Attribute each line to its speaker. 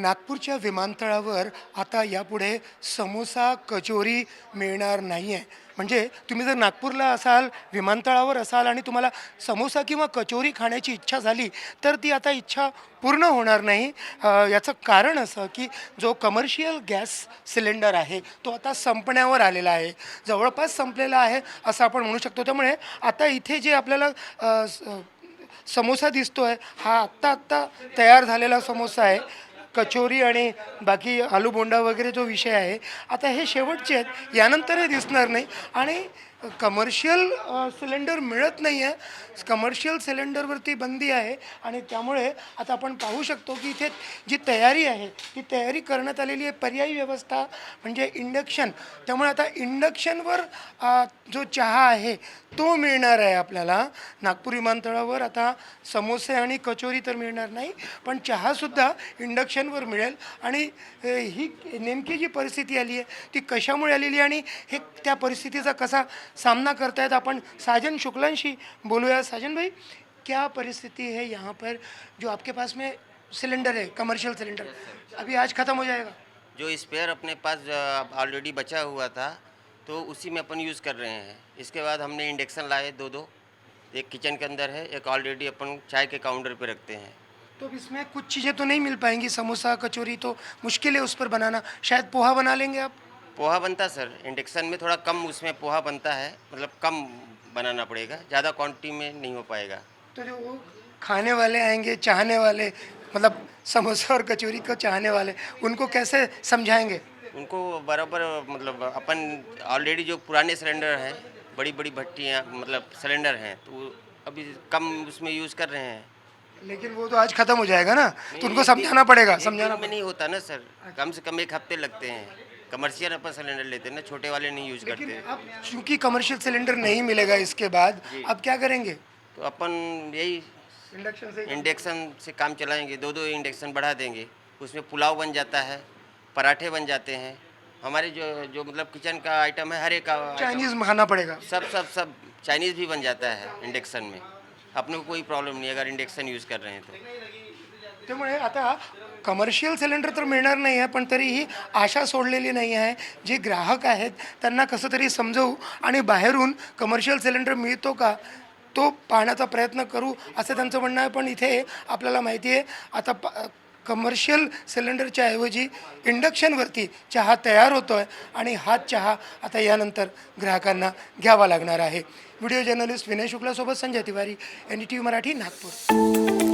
Speaker 1: नागपूरच्या विमानतळावर आता यापुढे समोसा कचोरी मिळणार नाही आहे. म्हणजे तुम्ही जर नागपूरला असाल, विमानतळावर असाल आणि तुम्हाला समोसा किंवा कचोरी खाण्याची इच्छा झाली तर ती आता इच्छा पूर्ण होणार नाही. याचं कारण असं की जो कमर्शियल गॅस सिलेंडर आहे तो आता संपण्यावर आलेला आहे, जवळपास संपलेला आहे असं आपण म्हणू शकतो. त्यामुळे आता इथे जे आपल्याला समोसा दिसतोय हा आत्ता तयार झालेला समोसा आहे. कचोरी आणि बाकी आलू बोंडा वगैरे जो विषय आहे आता हे शेवटचे आहेत, यानंतर हे दिसणार नाही. आणि कमर्शियल सिलेंडर मिळत नाही आहे, कमर्शियल सिलेंडरवरती बंदी आहे. आणि त्यामुळे आता आपण पाहू शकतो की इथे जी तयारी आहे ती तयारी करण्यात आलेली आहे. पर्यायी व्यवस्था म्हणजे इंडक्शन. त्यामुळे आता इंडक्शनवर जो चहा आहे तो मिळणार आहे आपल्याला. नागपूर विमानतळावर आता समोसे आणि कचोरी तर मिळणार नाही, पण चहासुद्धा इंडक्शनवर मिळेल. आणि ही नेमकी जी परिस्थिती आली आहे ती कशामुळे आलेली आहे आणि हे त्या परिस्थितीचा कसा सामना करतायत आपण साजन शुक्लांशी बोलूया. साजन भाई, क्या परिस्थिति है यहाँ पर? जो आपके पास में सिलेंडर है, कमर्शियल सिलेंडर, अभी आज ख़त्म हो जाएगा?
Speaker 2: जो स्पेयर अपने पास ऑलरेडी बचा हुआ था तो उसी में अपन यूज़ कर रहे हैं। इसके बाद हमने इंडक्शन लाए दो दो, एक किचन के अंदर है, एक ऑलरेडी अपन चाय के काउंटर पे रखते हैं।
Speaker 1: तो अब इसमें कुछ चीज़ें तो नहीं मिल पाएंगी, समोसा कचौरी तो मुश्किल है उस पर बनाना, शायद पोहा बना लेंगे आप?
Speaker 2: पोहा बनता सर, इंडक्शन में थोड़ा कम उसमें पोहा बनता है, मतलब कम बनाना पड़ेगा, ज़्यादा क्वांटिटी में नहीं हो पाएगा।
Speaker 1: तो जो वो खाने वाले आएंगे, चाहने वाले, मतलब समोसा और कचौरी को चाहने वाले, उनको कैसे समझाएंगे?
Speaker 2: उनको बराबर, मतलब अपन ऑलरेडी जो पुराने सिलेंडर हैं, बड़ी बड़ी भट्टियाँ मतलब सिलेंडर हैं, तो अभी कम उसमें यूज़ कर रहे हैं।
Speaker 1: लेकिन वो तो आज ख़त्म हो जाएगा ना, तो उनको
Speaker 2: एक
Speaker 1: समझाना पड़ेगा,
Speaker 2: एक
Speaker 1: समझाना
Speaker 2: दिन में नहीं होता ना सर, कम से कम एक हफ्ते लगते हैं। कमर्शियल अपन सिलेंडर लेते हैं ना, छोटे वाले नहीं यूज़
Speaker 1: लेकिन
Speaker 2: करते।
Speaker 1: अब चूंकि कमर्शियल सिलेंडर नहीं मिलेगा इसके बाद, अब क्या करेंगे?
Speaker 2: तो अपन यही
Speaker 1: इंडक्शन से
Speaker 2: इंडक्शन से काम चलाएंगे, दो दो इंडक्शन बढ़ा देंगे, उसमें पुलाव बन जाता है, पराठे बन जाते हैं। हमारे जो जो मतलब किचन का आइटम है, हर एक का
Speaker 1: चाइनीज खाना पड़ेगा.
Speaker 2: सब चाइनीज़ भी बन जाता है इंडक्शन में। अपने को कोई प्रॉब्लम नहीं अगर इंडक्शन यूज़ कर रहे हैं तो।
Speaker 1: त्यामुळे आता कमर्शियल सिलेंडर तर मिळणार नाही आहे, पण तरीही आशा सोडलेली नाही आहे. जे ग्राहक आहेत त्यांना कसं तरी समजवू आणि बाहेरून कमर्शियल सिलेंडर मिळतो का तो पाहण्याचा प्रयत्न करू असं त्यांचं म्हणणं आहे. पण इथे आपल्याला माहिती आहे आता कमर्शियल सिलेंडरच्या ऐवजी इंडक्शनवरती चहा तयार होतो आहे आणि हाच चहा आता यानंतर ग्राहकांना घ्यावा लागणार आहे. व्हिडिओ जर्नलिस्ट विनय शुक्लासोबत संजय तिवारी, NDTV मराठी, नागपूर.